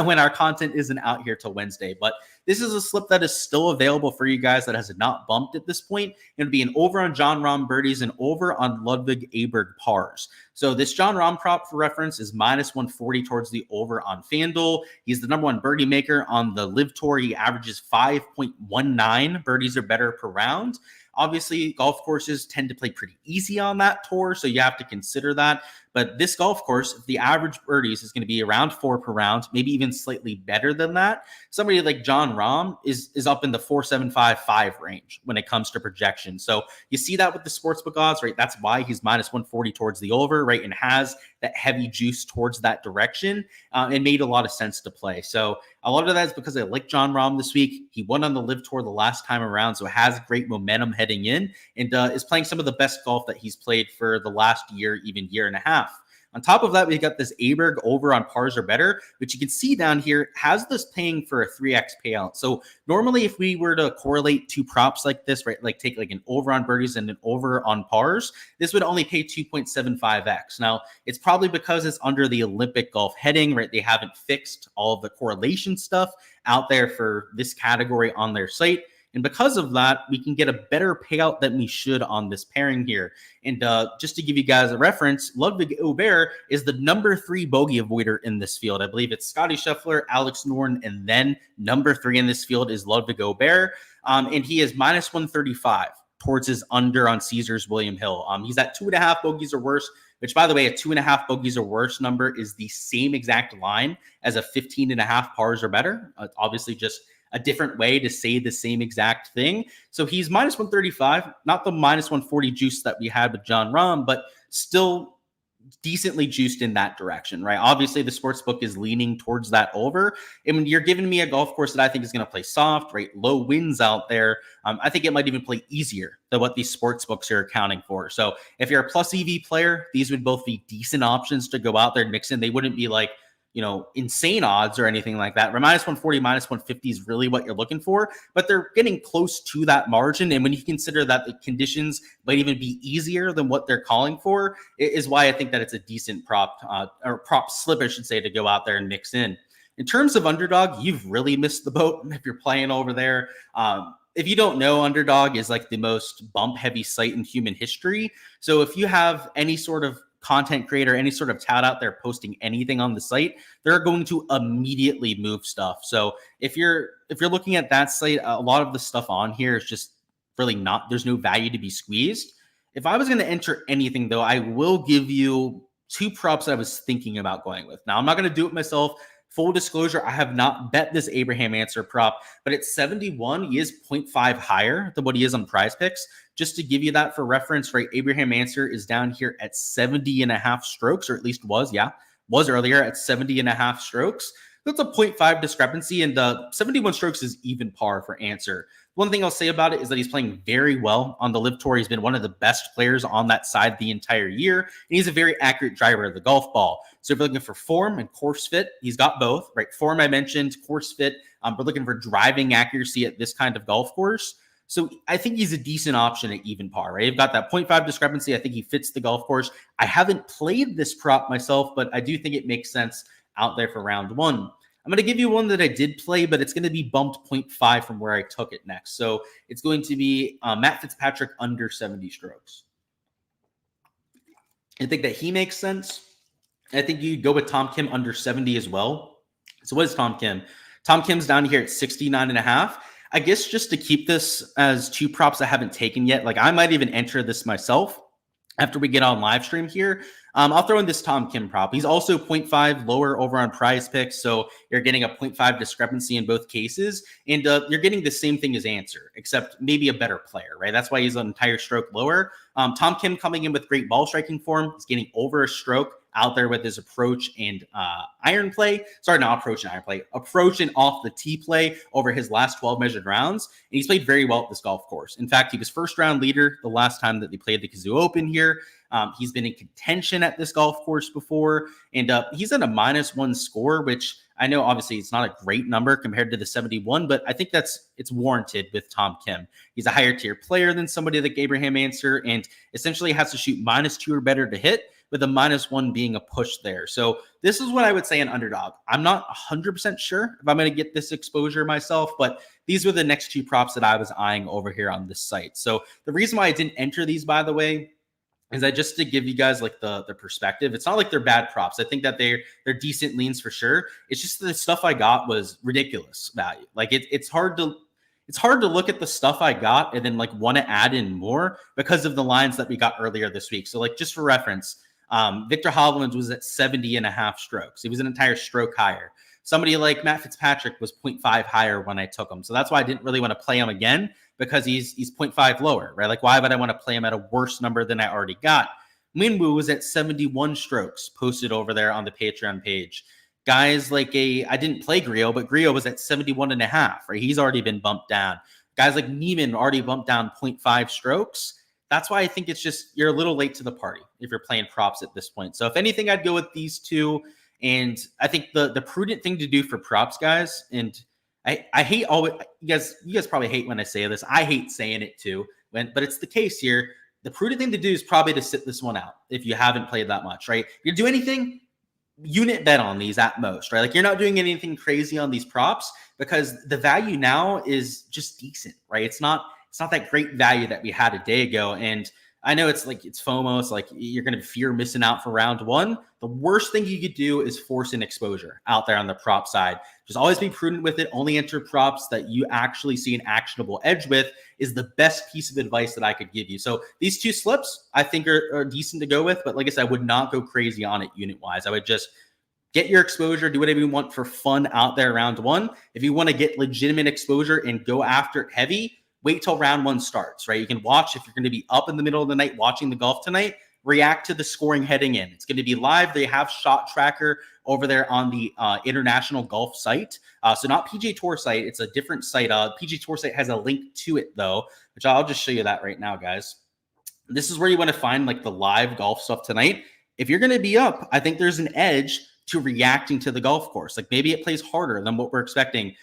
when our content isn't out here till Wednesday. But this is a slip that is still available for you guys that has not bumped at this point. It'll be an over on Jon Rahm birdies and over on Ludwig Aberg pars. So this Jon Rahm prop for reference is minus 140 towards the over on Fanduel. He's the number one birdie maker on the Live Tour. He averages 5.19 birdies or better per round. Obviously, golf courses tend to play pretty easy on that tour, so you have to consider that. But this golf course, the average birdies is going to be around 4 per round, maybe even slightly better than that. Somebody like Jon Rahm is up in the 4.75-5 range when it comes to projection. So you see that with the sportsbook odds, right? That's why he's minus 140 towards the over, right? And has that heavy juice towards that direction. It made a lot of sense to play. So a lot of that is because I like Jon Rahm this week. He won on the Live Tour the last time around, so has great momentum heading in and is playing some of the best golf that he's played for the last year, even year and a half. On top of that, we got this Aberg over on pars or better, which you can see down here has this paying for a 3x payout. So normally if we were to correlate two props like this, right, like take like an over on birdies and an over on pars, this would only pay 2.75x. Now, it's probably because it's under the Olympic golf heading, right? They haven't fixed all of the correlation stuff out there for this category on their site. And because of that, we can get a better payout than we should on this pairing here. And just to give you guys a reference, Ludwig Aberg is the number 3 bogey avoider in this field. I believe it's Scotty Scheffler, Alex Norton, and then number 3 in this field is Ludwig Aberg. And he is minus 135 towards his under on Caesars William Hill. He's at 2.5 bogeys or worse, which, by the way, a 2.5 bogeys or worse number is the same exact line as a 15.5 pars or better. Obviously, just a different way to say the same exact thing. So he's minus 135, not the minus 140 juice that we had with Jon Rahm, but still decently juiced in that direction, right? Obviously, the sports book is leaning towards that over. And when you're giving me a golf course that I think is going to play soft, right? Low winds out there. I think it might even play easier than what these sports books are accounting for. So if you're a plus EV player, these would both be decent options to go out there and mix in. They wouldn't be like, insane odds or anything like that. Minus 140, minus 150 is really what you're looking for, but they're getting close to that margin. And when you consider that the conditions might even be easier than what they're calling for, is why I think that it's a decent prop or prop slip, I should say, to go out there and mix in. In terms of Underdog, you've really missed the boat if you're playing over there. If you don't know, Underdog is like the most bump heavy site in human history. So if you have any sort of content creator, any sort of tout out there posting anything on the site, they're going to immediately move stuff. So if you're looking at that site, a lot of the stuff on here is just really not, there's no value to be squeezed. If I was going to enter anything though, I will give you 2 props I was thinking about going with. Now I'm not going to do it myself. Full disclosure, I have not bet this Abraham Answer prop, but at 71, he is 0.5 higher than what he is on Prize Picks. Just to give you that for reference, right? Abraham Answer is down here at 70.5 strokes, or at least was earlier at 70.5 strokes. That's a 0.5 discrepancy, and 71 strokes is even par for Answer. One thing I'll say about it is that he's playing very well on the Live Tour. He's been one of the best players on that side the entire year, and he's a very accurate driver of the golf ball. So if you're looking for form and course fit, he's got both, right? Form I mentioned, course fit. We're looking for driving accuracy at this kind of golf course. So I think he's a decent option at even par, right? You've got that 0.5 discrepancy. I think he fits the golf course. I haven't played this prop myself, but I do think it makes sense out there for round one. I'm going to give you one that I did play, but it's going to be bumped 0.5 from where I took it next. So it's going to be Matt Fitzpatrick under 70 strokes. I think that he makes sense. I think you go with Tom Kim under 70 as well. So what is Tom Kim? Tom Kim's down here at 69.5. I guess just to keep this as two props I haven't taken yet, like I might even enter this myself after we get on live stream here. I'll throw in this Tom Kim prop. He's also 0.5 lower over on Prize Picks, so you're getting a 0.5 discrepancy in both cases, and you're getting the same thing as Answer, except maybe a better player, right? That's why he's an entire stroke lower. Tom Kim coming in with great ball striking form. He's getting over a stroke out there with his approach and iron play. Sorry, not approach and iron play. Approach and off the tee play over his last 12 measured rounds. And he's played very well at this golf course. In fact, he was first round leader the last time that they played the Kazoo Open here. He's been in contention at this golf course before. And he's at a -1 score, which I know obviously it's not a great number compared to the 71, but I think it's warranted with Tom Kim. He's a higher tier player than somebody like Abraham Answer, and essentially has to shoot -2 or better to hit, with a -1 being a push there. So this is what I would say an underdog. I'm not 100% sure if I'm going to get this exposure myself, but these were the next two props that I was eyeing over here on this site. So the reason why I didn't enter these, by the way, is that just to give you guys like the perspective. It's not like they're bad props. I think that they're decent leans for sure. It's just the stuff I got was ridiculous value. Like it's hard to look at the stuff I got and then like want to add in more because of the lines that we got earlier this week. So like just for reference, Victor Hovland was at 70.5 strokes. He was an entire stroke higher. Somebody like Matt Fitzpatrick was 0.5 higher when I took him. So that's why I didn't really want to play him again, because he's 0.5 lower, right? Like why would I want to play him at a worse number than I already got? Minwoo was at 71 strokes posted over there on the Patreon page. Guys like I didn't play Griot, but Griot was at 71.5, right? He's already been bumped down. Guys like Neiman already bumped down 0.5 strokes. That's why I think it's just, you're a little late to the party if you're playing props at this point. So if anything, I'd go with these two. And I think the prudent thing to do for props, guys, and I hate always, you guys probably hate when I say this. I hate saying it too, but it's the case here. The prudent thing to do is probably to sit this one out if you haven't played that much, right? If you do anything, unit bet on these at most, right? Like you're not doing anything crazy on these props because the value now is just decent, right? It's not that great value that we had a day ago. And I know it's FOMO. It's like you're going to fear missing out for round one. The worst thing you could do is force an exposure out there on the prop side. Just always be prudent with it. Only enter props that you actually see an actionable edge with is the best piece of advice that I could give you. So these two slips I think are decent to go with. But like I said, I would not go crazy on it unit-wise. I would just get your exposure, do whatever you want for fun out there round one. If you want to get legitimate exposure and go after it heavy, wait till round one starts, right? You can watch if you're going to be up in the middle of the night watching the golf tonight, react to the scoring heading in. It's going to be live. They have Shot Tracker over there on the International Golf site. So not PGA Tour site. It's a different site. PGA Tour site has a link to it though, which I'll just show you that right now, guys. This is where you want to find like the live golf stuff tonight. If you're going to be up, I think there's an edge to reacting to the golf course. Like maybe it plays harder than what we're expecting.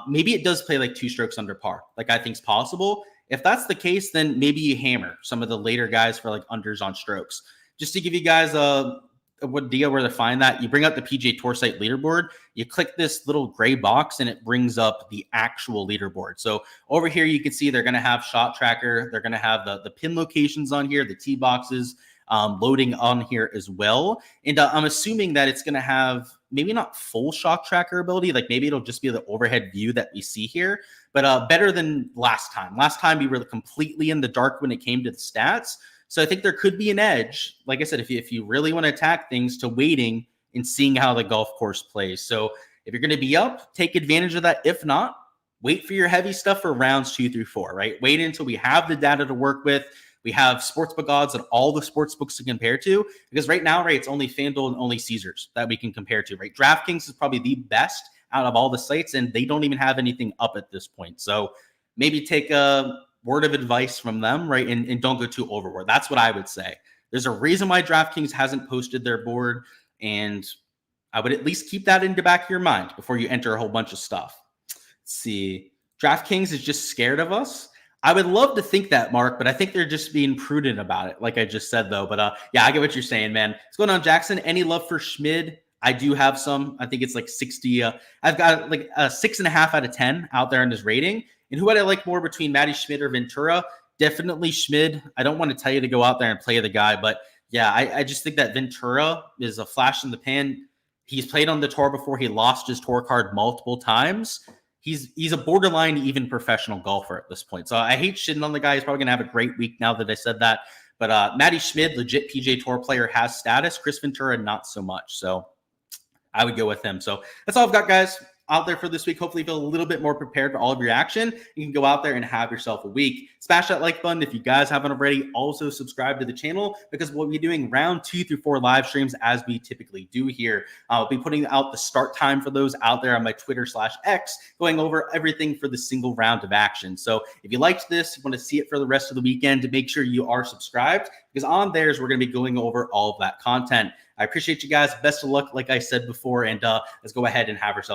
Maybe it does play like 2 strokes under par, like I think is possible. If that's the case, then maybe you hammer some of the later guys for like unders on strokes. Just to give you guys a idea where to find that, you bring up the PGA Tour site leaderboard, you click this little gray box and it brings up the actual leaderboard. So over here, you can see they're going to have Shot Tracker. They're going to have the pin locations on here, the tee boxes, loading on here as well. And I'm assuming that it's going to have maybe not full Shot Tracker ability. Like maybe it'll just be the overhead view that we see here, but better than last time. Last time we were completely in the dark when it came to the stats. So I think there could be an edge. Like I said, if you really want to attack things, to waiting and seeing how the golf course plays. So if you're going to be up, take advantage of that. If not, wait for your heavy stuff for rounds 2 through 4, right? Wait until we have the data to work with. We have sportsbook odds and all the sportsbooks to compare to, because right now, right, it's only FanDuel and only Caesars that we can compare to, right? Draftkings is probably the best out of all the sites, and they don't even have anything up at this point. So maybe take a word of advice from them, right? And don't go too overboard. That's what I would say. There's a reason why DraftKings hasn't posted their board, and I would at least keep that in the back of your mind before you enter a whole bunch of stuff. Let's see. DraftKings is just scared of us. I would love to think that, Mark, but I think they're just being prudent about it, like I just said, though. But yeah, I get what you're saying, man. What's going on, Jackson? Any love for Schmid? I do have some. I think it's like 60. I've got like a 6.5 out of 10 out there in his rating. And who would I like more between Matty Schmid or Ventura? Definitely Schmid. I don't want to tell you to go out there and play the guy, but yeah, I just think that Ventura is a flash in the pan. He's played on the tour before. He lost his tour card multiple times. He's a borderline even professional golfer at this point. So I hate shitting on the guy. He's probably going to have a great week now that I said that. But Matty Schmid, legit PGA Tour player, has status. Chris Ventura, not so much. So I would go with him. So that's all I've got, guys, out there for this week. Hopefully you feel a little bit more prepared for all of your action. You can go out there and have yourself a week. Smash that like button if you guys haven't already. Also subscribe to the channel because we'll be doing round 2 through 4 live streams as we typically do here. I'll be putting out the start time for those out there on my Twitter/X, going over everything for the single round of action. So if you liked this, you want to see it for the rest of the weekend, make sure you are subscribed because on theirs, we're going to be going over all of that content. I appreciate you guys. Best of luck, like I said before, and let's go ahead and have ourselves